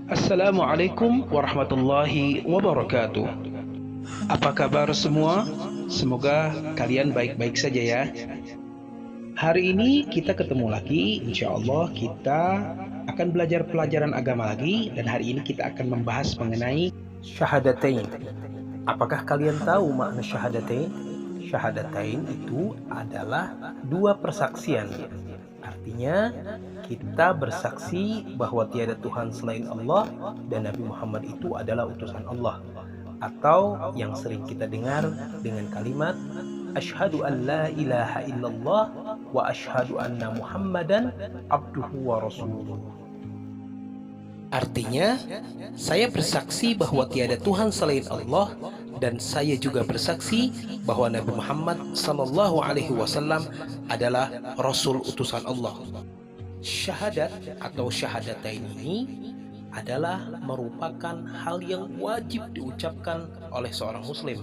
Assalamualaikum warahmatullahi wabarakatuh. Apa kabar semua? Semoga kalian baik-baik saja ya. Hari ini kita ketemu lagi, insya Allah kita akan belajar pelajaran agama lagi. Dan hari ini kita akan membahas mengenai syahadatain. Apakah kalian tahu makna syahadatain? Syahadatain itu adalah dua persaksian. Artinya kita bersaksi bahwa tiada Tuhan selain Allah dan Nabi Muhammad itu adalah utusan Allah. Atau yang sering kita dengar dengan kalimat Asyhadu an la ilaha illallah wa asyhadu anna Muhammadan abduhu wa rasuluh. Artinya, saya bersaksi bahwa tiada Tuhan selain Allah dan saya juga bersaksi bahwa Nabi Muhammad sallallahu alaihi wasallam adalah rasul utusan Allah. Syahadat atau syahadatain ini adalah merupakan hal yang wajib diucapkan oleh seorang muslim.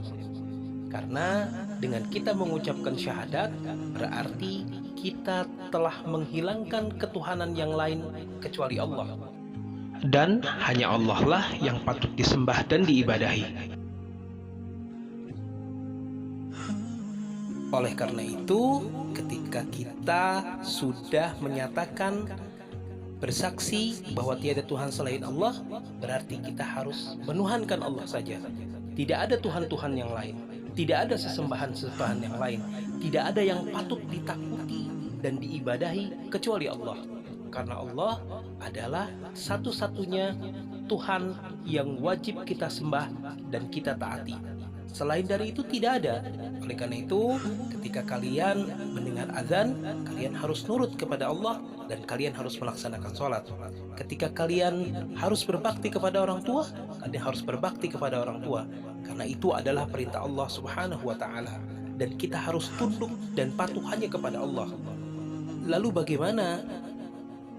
Karena dengan kita mengucapkan syahadat berarti kita telah menghilangkan ketuhanan yang lain kecuali Allah. Dan hanya Allah lah yang patut disembah dan diibadahi. Oleh karena itu, ketika kita sudah menyatakan bersaksi bahwa tiada Tuhan selain Allah, berarti kita harus menuhankan Allah saja. Tidak ada Tuhan-Tuhan yang lain, tidak ada sesembahan-sesembahan yang lain, tidak ada yang patut ditakuti dan diibadahi kecuali Allah. Karena Allah adalah satu-satunya Tuhan yang wajib kita sembah dan kita taati. Selain dari itu tidak ada. Oleh karena itu, ketika kalian mendengar azan, kalian harus nurut kepada Allah dan kalian harus melaksanakan sholat. Ketika kalian harus berbakti kepada orang tua, kalian harus berbakti kepada orang tua. Karena itu adalah perintah Allah Subhanahu wa Ta'ala. Dan kita harus tunduk dan patuh hanya kepada Allah. Lalu bagaimana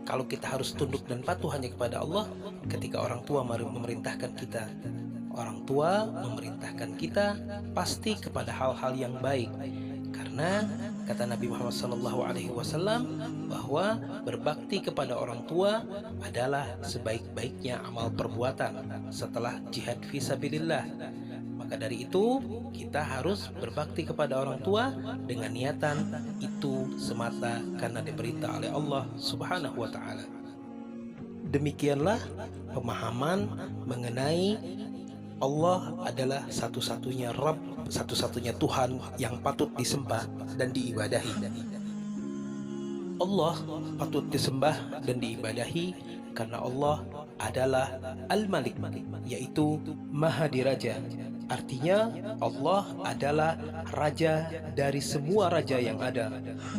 kalau kita harus tunduk dan patuh hanya kepada Allah ketika orang tua memerintahkan kita? Orang tua memerintahkan kita pasti kepada hal-hal yang baik. Karena kata Nabi Muhammad SAW bahwa berbakti kepada orang tua adalah sebaik-baiknya amal perbuatan setelah jihad fisabilillah. Maka dari itu kita harus berbakti kepada orang tua dengan niatan itu semata karena diperintah oleh Allah Subhanahu wa Ta'ala. Demikianlah pemahaman mengenai Allah adalah satu-satunya Rabb, satu-satunya Tuhan yang patut disembah dan diibadahi. Allah patut disembah dan diibadahi karena Allah adalah Al-Malik, yaitu Maha Diraja. Artinya Allah adalah raja dari semua raja yang ada.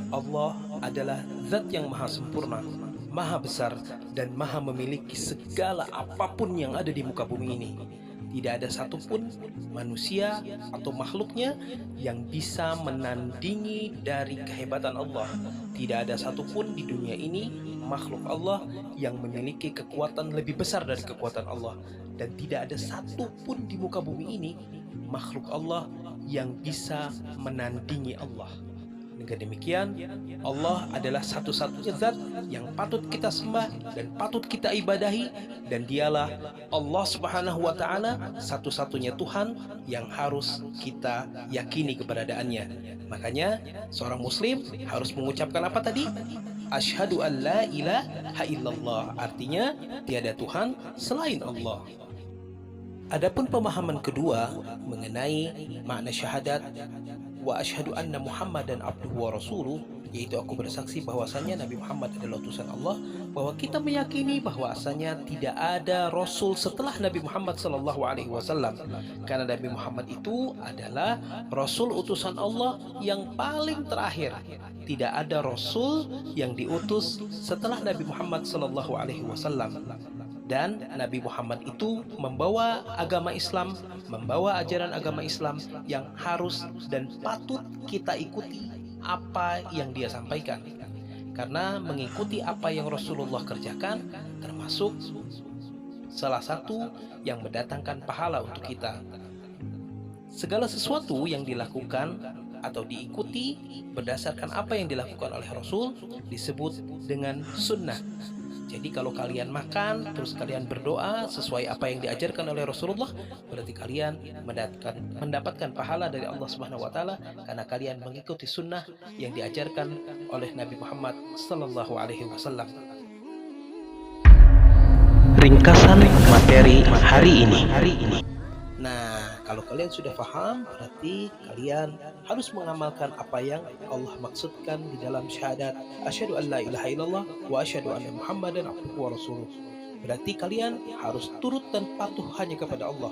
Allah adalah zat yang maha sempurna, maha besar, dan maha memiliki segala apapun yang ada di muka bumi ini. Tidak ada satupun manusia atau makhluknya yang bisa menandingi dari kehebatan Allah. Tidak ada satupun di dunia ini makhluk Allah yang memiliki kekuatan lebih besar dari kekuatan Allah. Dan tidak ada satupun di muka bumi ini makhluk Allah yang bisa menandingi Allah. Dengan demikian, Allah adalah satu-satunya zat yang patut kita sembah dan patut kita ibadahi, dan dialah Allah Subhanahu wa Ta'ala, satu-satunya Tuhan yang harus kita yakini keberadaannya. Makanya seorang muslim harus mengucapkan apa tadi? Asyhadu an la ilaha illallah. Artinya tiada Tuhan selain Allah. Adapun pemahaman kedua mengenai makna syahadat wa asyhadu anna Muhammadan abduhu wa rasuluh, yaitu aku bersaksi bahwasanya Nabi Muhammad adalah utusan Allah, bahwa kita meyakini bahwasanya tidak ada rasul setelah Nabi Muhammad sallallahu alaihi wasallam, karena Nabi Muhammad itu adalah rasul utusan Allah yang paling terakhir. Tidak ada rasul yang diutus setelah Nabi Muhammad sallallahu alaihi wasallam. Dan Nabi Muhammad itu membawa agama Islam, membawa ajaran agama Islam yang harus dan patut kita ikuti apa yang dia sampaikan. Karena mengikuti apa yang Rasulullah kerjakan termasuk salah satu yang mendatangkan pahala untuk kita. Segala sesuatu yang dilakukan atau diikuti berdasarkan apa yang dilakukan oleh Rasul disebut dengan sunnah. Jadi kalau kalian makan, terus kalian berdoa sesuai apa yang diajarkan oleh Rasulullah, berarti kalian mendapatkan pahala dari Allah Subhanahu wa taala karena kalian mengikuti sunnah yang diajarkan oleh Nabi Muhammad sallallahu alaihi wasallam. Ringkasan materi hari ini. Nah, kalau kalian sudah paham, berarti kalian harus mengamalkan apa yang Allah maksudkan di dalam syahadat asyhadu an la ilaha illallah wa asyhadu anna muhammadan abduhu wa rasuluh. Berarti kalian harus turut dan patuh hanya kepada Allah,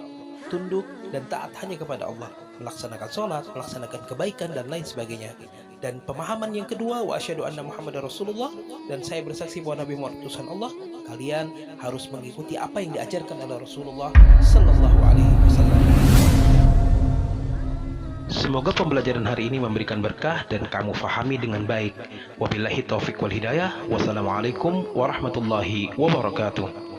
tunduk dan taat hanya kepada Allah, melaksanakan sholat, melaksanakan kebaikan dan lain sebagainya. Dan pemahaman yang kedua, wa asyhadu anna muhammadar rasulullah, dan saya bersaksi bahwa Nabi Muhammad utusan Allah. Kalian harus mengikuti apa yang diajarkan oleh Rasulullah sallallahu alaihi wasallam. Semoga pembelajaran hari ini memberikan berkah dan kamu fahami dengan baik. Wabillahi taufik wal hidayah. Wassalamualaikum warahmatullahi wabarakatuh.